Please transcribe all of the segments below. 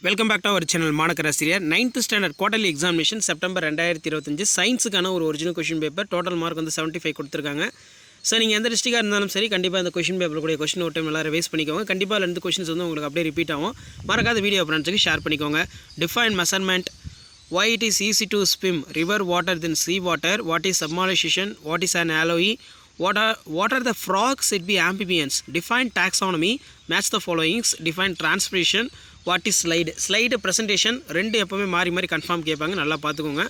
Welcome back to our channel மாணக்கராசிரியர் 9th standard quarterly examination September 2025 சயின்ஸுக்கான ஒரு original question paper total mark வந்து 75 கொடுத்துருக்காங்க. ஸோ நீங்கள் எந்த டிஸ்ட்ரிக்டாக இருந்தாலும் சரி கண்டிப்பாக இந்த கொஷின் பேப்பர் கூட கொஷின் ஒரு டைம் எல்லாம் ரிவைஸ் பண்ணிக்கோங்க. கண்டிப்பாக ரெண்டு கொஷின்ஸ் வந்து உங்களுக்கு அப்படியே ரிப்பீட் ஆகும். மறக்காத வீடியோ ஃப்ரெண்ட்ஸுக்கு ஷேர் பண்ணிக்கோங்க. Define measurement, why it is easy to swim river water than sea water, what is submersion, what is an alloy, what are the frogs, it be amphibians, define taxonomy, match the followings, define transpiration, what is slide presentation ரெண்டு எப்போவுமே மாறி confirm கேட்பாங்க, நல்லா பார்த்துக்கோங்க.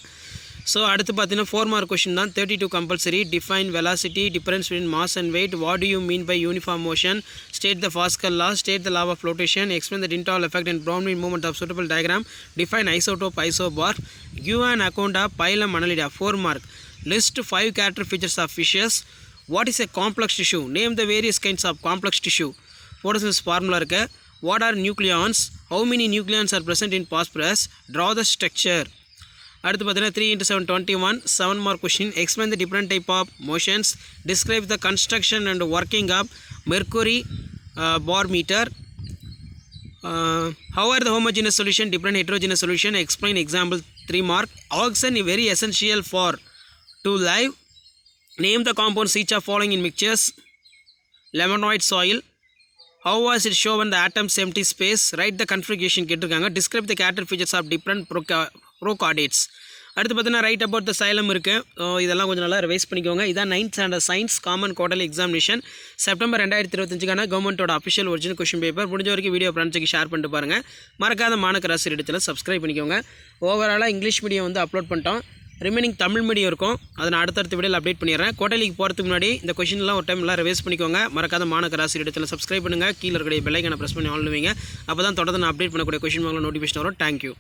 So அடுத்து பார்த்தீங்கன்னா 4 mark question தான். 32 compulsory. Define velocity, difference between mass and weight, what do you mean by uniform motion, state the Pascal law, state the law of flotation, explain the Tyndall effect and Brownian movement of suitable diagram, define isotope isobar, give an account of phylum Annelida. 4 mark. List 5 character features of fishes. What is a complex tissue? Name the various kinds of complex tissue. Photosynthesis formula இருக்கு. What are nucleons? How many nucleons are present in phosphorus? Draw the structure. அடுத்து பார்த்தீங்கன்னா 3 into 7 21 7 mark question. Explain the different type of motions. Describe the construction and working of mercury bar meter. How are the homogeneous solution, different heterogeneous solution? Explain example. 3 mark. Oxygen is very essential for to live. Name the compounds each of following in mixtures. Lemanoid soil. How was it shown the atoms empty space? Write the configuration கேட்டிருக்காங்க. Describe the character features of different prokaryotes. அடுத்து பார்த்தீங்கன்னா right about the xylem இருக்குது. இதெல்லாம் கொஞ்சம் நல்லா revise பண்ணிக்கோங்க. இதான் 9th standard science common quarterly examination September 2025 கவர்மெண்ட்டோட அஃபிஷியல் ஒரிஜினல் கொஷின் பேப்பர். முடிஞ்ச வரைக்கும் வீடியோ ஃப்ரெண்ட்ஸுக்கு ஷேர் பண்ணிட்டு பாருங்கள். மறக்காத மாணக்கராசி இடத்துல சப்ஸ்கிரைப் பண்ணிக்கோங்க. ஓவராலாக இங்கிலீஷ் மீடியம் வந்து அப்லோட் பண்ணிட்டோம். ரிமைனிங் தமிழ் மீடியம் இருக்கும். அதை நான் அடுத்தடுத்த வீடியோவில் அப்டேட் பண்ணிடுறேன். குவார்டர்லிக்கு போகிறதுக்கு முன்னாடி இந்த கொஷின்லாம் ஒரு டைம் எல்லாம் ரிவைஸ் பண்ணிக்கோங்க. மறக்காத மாணக்கராசி இடத்துல சப்ஸ்கிரைப் பண்ணுங்கள். கீழே இருக்கிற பெல் ஐக்கானை ப்ரெஸ் பண்ணி ஆன் பண்ணுவீங்க. அப்போ தான் தொடர்ந்து நான் அப்டேட் பண்ணக்கூடிய கொஷின் நோட்டிஃபிகேஷன் வரும். தேங்க்யூ.